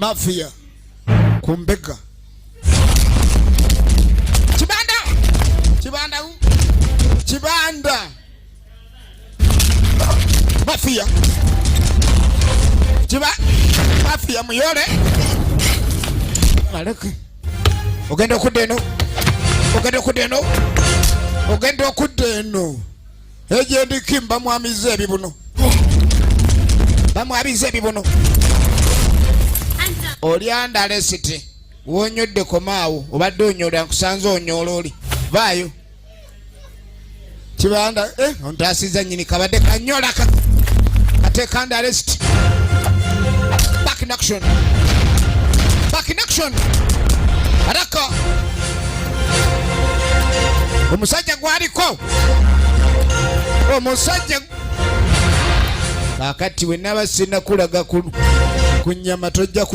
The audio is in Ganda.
Mafia kumbega Chibanda Mafia Mafia muyole Malaki Ogenda kudeno Eje ndikimba mwamize bibuno Bamwabize bibuno Olianda lesiti wonyodde komaawo obadde onyola nkusanze onyola oli vaayo Chibanda ontasiza nyini kabadde kanyolaka ateka and arrest back in action araka omusajja gwaliko omusajja kakati we nabasina kulaga kunyama tojja